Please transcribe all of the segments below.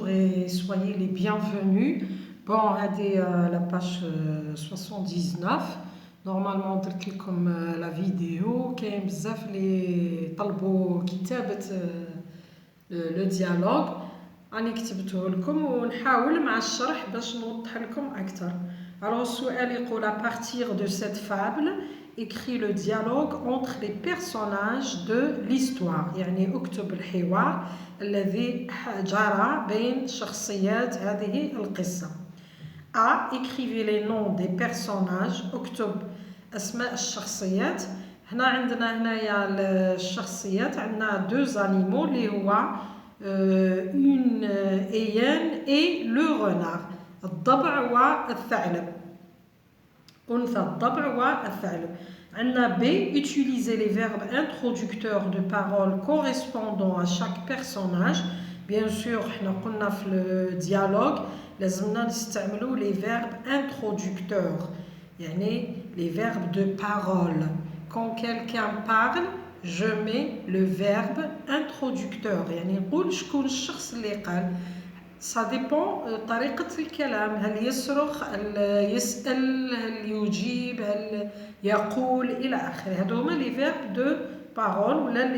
bonjour et soyez les bienvenus. Bon, هذه la page 79. Normalement درت لكم la vidéo كاين بزاف اللي طلبوا كتابة le dialogue. راني كتبته لكم ونحاول مع الشرح باش نوضح لكم أكثر. Alors السؤال يقول à partir de cette fable écrit le dialogue entre les personnages de l'histoire. يعني اكتب الحوار الذي جرى بين شخصيات هذه القصة. A. Écrivez les noms des personnages. اكتب أسماء الشخصيات. هنا عندنا هنايا الشخصيات عندنا deux animaux اللي هو une hyène et le renard. الضبع والثعلب. أنثى الضبع والثعلب. عندنا B. Utiliser les verbes introducteurs de paroles correspondant à chaque personnage. Bien sûr, حنا قلنا في le dialogue لازمنا نستعملوا les verbes introducteurs. يعني les verbes de parole. Quand quelqu'un parle, je mets le verbe introducteur. يعني نقول شكون الشخص اللي قال. Ça dépend طريقة الكلام، هل يصرخ، هل يسأل، هل يجيب، هل يقول إلى آخره. هذو هما les verbes de parole ولا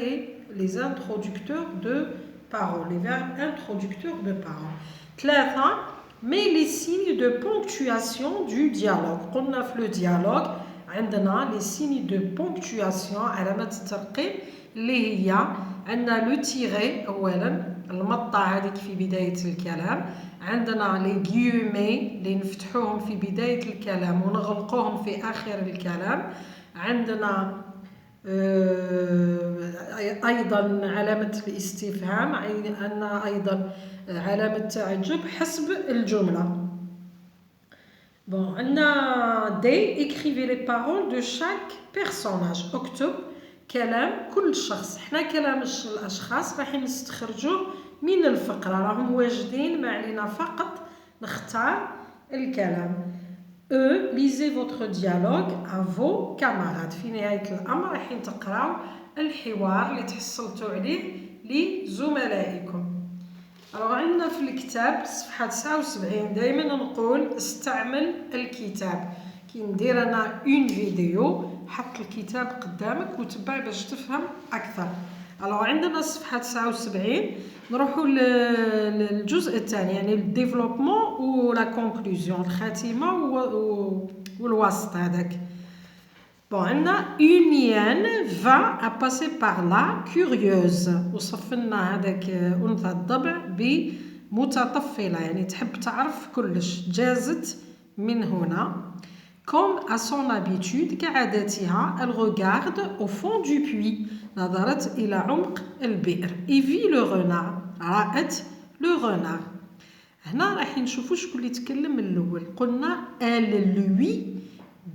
les introducteurs de parole. Les verbes introducteurs de parole. 3. Mais les signes de ponctuation du dialogue. قلنا في le dialogue عندنا les signes de ponctuation علامات الترقيم اللي هي عندنا لو تيغي أولا المطة هذيك في بداية الكلام، عندنا لي غيومي اللي نفتحوهم في بداية الكلام ونغلقوهم في آخر الكلام، عندنا أيضا علامة الاستفهام، عندنا أيضا علامة تعجب حسب الجملة. Bon, عندنا D. Écrivez les paroles de chaque personnage. اكتب كلام كل شخص. حنا كلام الأشخاص راح نستخرجوه من الفقرة، راهم واجدين، ما علينا فقط نختار الكلام. E. Lisez votre dialogue à vos camarades. في نهاية الأمر راح تقراو الحوار اللي تحصلتوا عليه لزملائكم. عندنا في الكتاب صفحة 79 دائما نقول استعمل الكتاب. كي ندير أنا اون فيديو حط الكتاب قدامك وتبع باش تفهم أكثر. عندنا صفحة 79 نروحوا للجزء الثاني يعني الديفلوبمون ولا كونكلوزيون، الخاتمة والوسط هذاك. عندنا une hyène va à passer par là curieuse. وصفنا هذاك أنثى الضبع بمتطفلة يعني تحب تعرف كلش، جازت من هنا. Comme à son habitude كعادتها elle regarde au fond du puits. نظرت إلى عمق البئر. Et vit le renard. رأت le renard. هنا راح نشوفوا شكون اللي تكلم من الأول. قلنا elle lui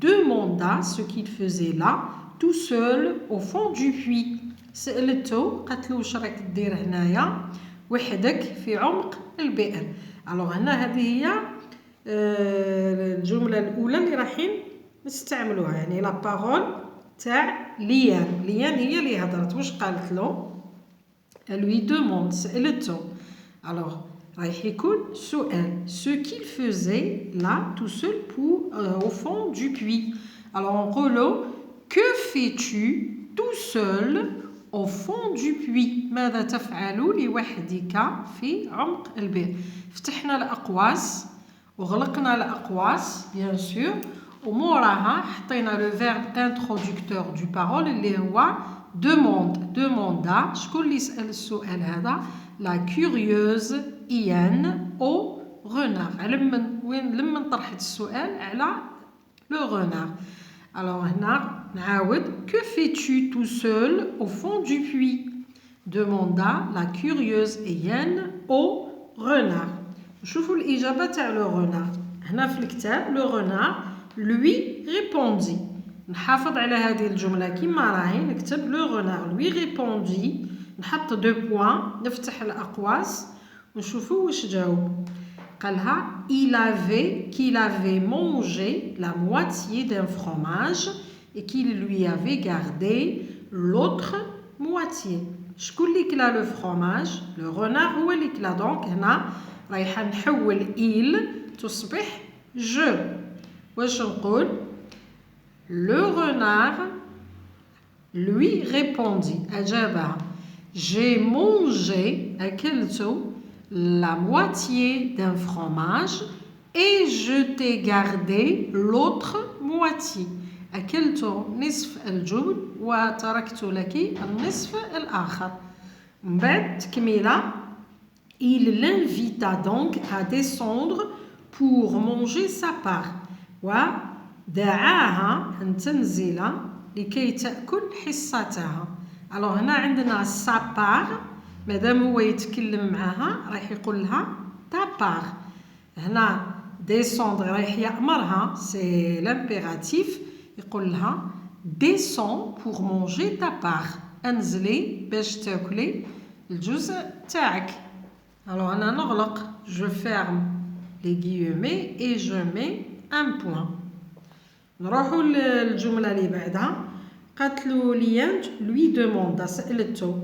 demanda ce qu'il faisait là tout seul au fond du puits. سألته قالت له واش راك دير هنايا وحدك في عمق البئر. هنا هذه هي الجملة الأولى اللي رايحين نستعملوها يعني لا بارول تاع ليان. ليان هي اللي هضرت. واش قالت له؟ lui demande سألته. رايح يكون سؤال. Ce qu'il faisait là tout seul au fond du puits. نقولوا que fais-tu tout seul au fond du puits. ماذا تفعل لوحدك في عمق البئر. فتحنا الأقواس وغلقنا الأقواس bien sûr وموراها حطينا le verbe introducteur du parole اللي هو demande. demanda شكون اللي يسأل السؤال هذا؟ la curieuse hyène au renard. لما طرحت السؤال على le renard. هنا نعاود que fais-tu tout seul au fond du puits demanda la curieuse hyène au renard. نشوفوا الإجابة تاع le renard. هنا في الكتاب le renard lui répondit. نحافظ على هذه الجملة كما راهي نكتب le renard lui répondit. نحط دو بوان نفتح الأقواس ونشوفوا واش جاوب. قالها qu'il avait mangé la moitié d'un fromage et qu'il lui avait gardé l'autre moitié. شكون اللي كلا لو fromage؟ le renard هو اللي كلا. دونك هنا رايحة نحول il تصبح je. واش نقول؟ Le renard lui répondit. أجابها. J'ai mangé أكلت la moitié d'un fromage et je t'ai gardé l'autre moitié. أكلت نصف الجبن وتركت لك النصف الآخر. من بعد تكملة. Il l'invita donc à descendre pour manger sa part. ودعاها أن تنزل لكي تأكل حصتها. alors هنا عندنا sa part. مادام هو يتكلم معها راح يقول لها ta part. هنا descendre راح يأمرها c'est l'impératif. يقول لها descends pour manger ta part. انزلي باش تاكلي الجزء تاعك. alors أنا نغلق je ferme les guillemets et je mets un point. نروحوا للجملة اللي بعدها. قالت له ليان lui demanda سألته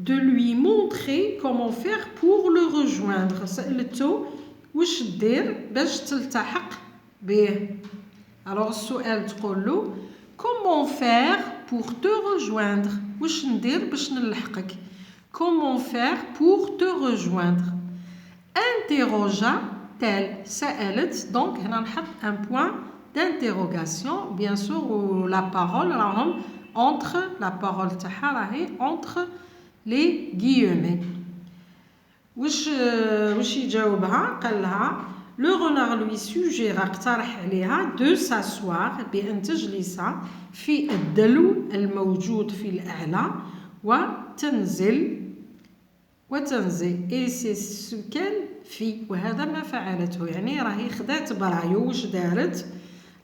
de lui montrer comment faire pour le rejoindre. سألته واش دير باش تلتحق به. alors السؤال تقول له comment faire pour te rejoindre. واش ندير باش نلحقك. comment faire pour te rejoindre. interrogea-t-elle. سألت. donc هنا نحط un point d'interrogation bien sûr où la parole راهم entre la parole تاعها راهي entre les guillemets. واش يجاوبها؟ قال لها le renard lui suggéra اقترح عليها de s'asseoir بأن تجلس في الدلو الموجود في الأعلى وتنزل et c'est ce qu'elle fit. وهذا ما فعلته. يعني راهي خدات برايو. واش دارت؟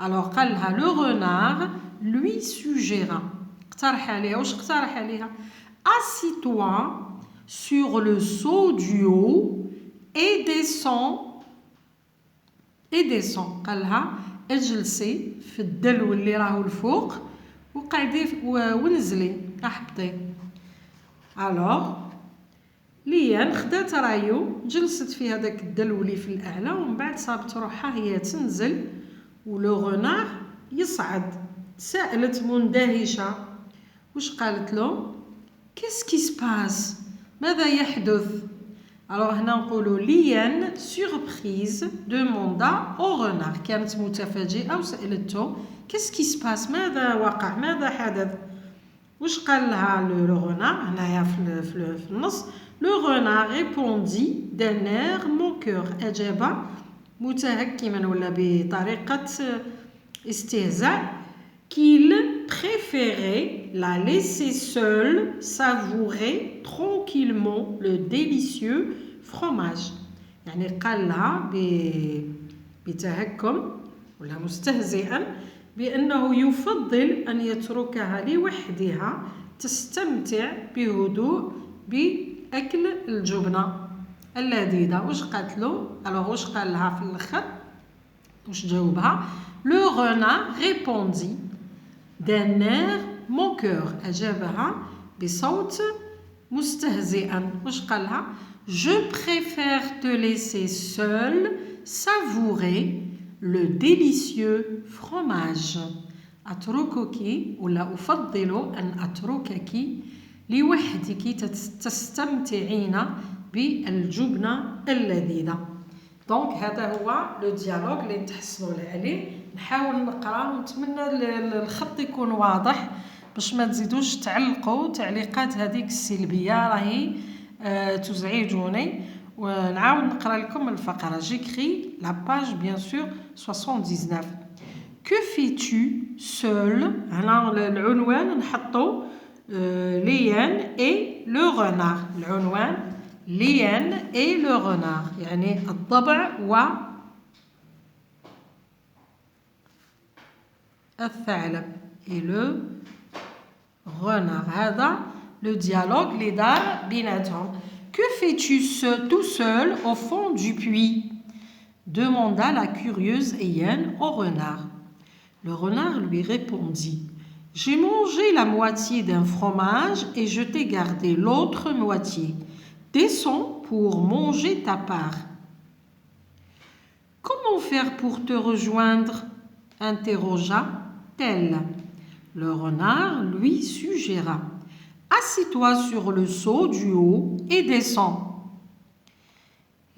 alors قال لها le renard lui suggéra اقترح عليها. واش اقترح عليها؟ assis-toi sur le seau du haut et descends. قال لها اجلسي في الدلو اللي راهو الفوق وقعدي ونزلي احبطي. alors ليان خدات رايو جلست في هذاك الدلو اللي في الاعلى ومن بعد صابت روحها هي تنزل ولو غنار يصعد. سألت مندهشة. واش قالت له؟ qu'est-ce qui se passe. ماذا يحدث. alors هنا نقولوا ليان surprise demanda au renard. كانت متفاجئة وسألته qu'est-ce qui se passe. ماذا وقع. ماذا حدث. واش قال لها لو renard. هنايا في النص le renard répondit d'un air moqueur. أجاب متهكما ولا بطريقة استهزاء qu'il préférait la laisser seule savourer tranquillement le délicieux fromage. يعني قال لها بتهكم ولا مستهزئا بأنه يفضل أن يتركها لوحدها تستمتع بهدوء بأكل الجبنة اللذيذة. واش قالت له؟ alors واش قال لها في الآخر؟ واش جاوبها؟ le renard répondit d'un air moqueur. أجابها بصوت مستهزئا. واش قال لها؟ je préfère te laisser seule savourer le délicieux fromage. أتركك ولا أفضل أن أتركك لوحدك تستمتعين بالجبنة اللذيذة. دونك هذا هو لو ديالوج اللي نتحصلوا عليه. نحاول نقرا ونتمنى الخط يكون واضح باش ما تزيدوش تعلقوا تعليقات هذيك السلبيه راهي تزعجوني. ونعاود نقرا لكم الفقره. جيكري لا باج بيان سور 79. que fais-tu seul. هنا العنوان نحطوا ليان et le renard. العنوان ليان et le renard يعني الضبع والثعلب et le renard. هذا le dialogue اللي دار بيناتهم. que fais-tu tout seul au fond du puits demanda la curieuse hyène au renard. Le renard lui répondit j'ai mangé la moitié d'un fromage et je t'ai gardé l'autre moitié. Descends pour manger ta part. Comment faire pour te rejoindre? Interrogea-t-elle. Le renard lui suggéra. Assis-toi sur le seau du haut et descends.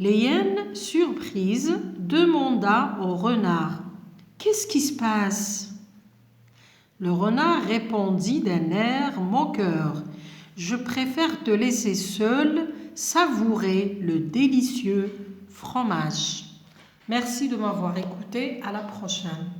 L'hyène, surprise, demanda au renard. Qu'est-ce qui se passe? Le renard répondit d'un air moqueur. Je préfère te laisser seul savourer le délicieux fromage. Merci de m'avoir écouté. À la prochaine.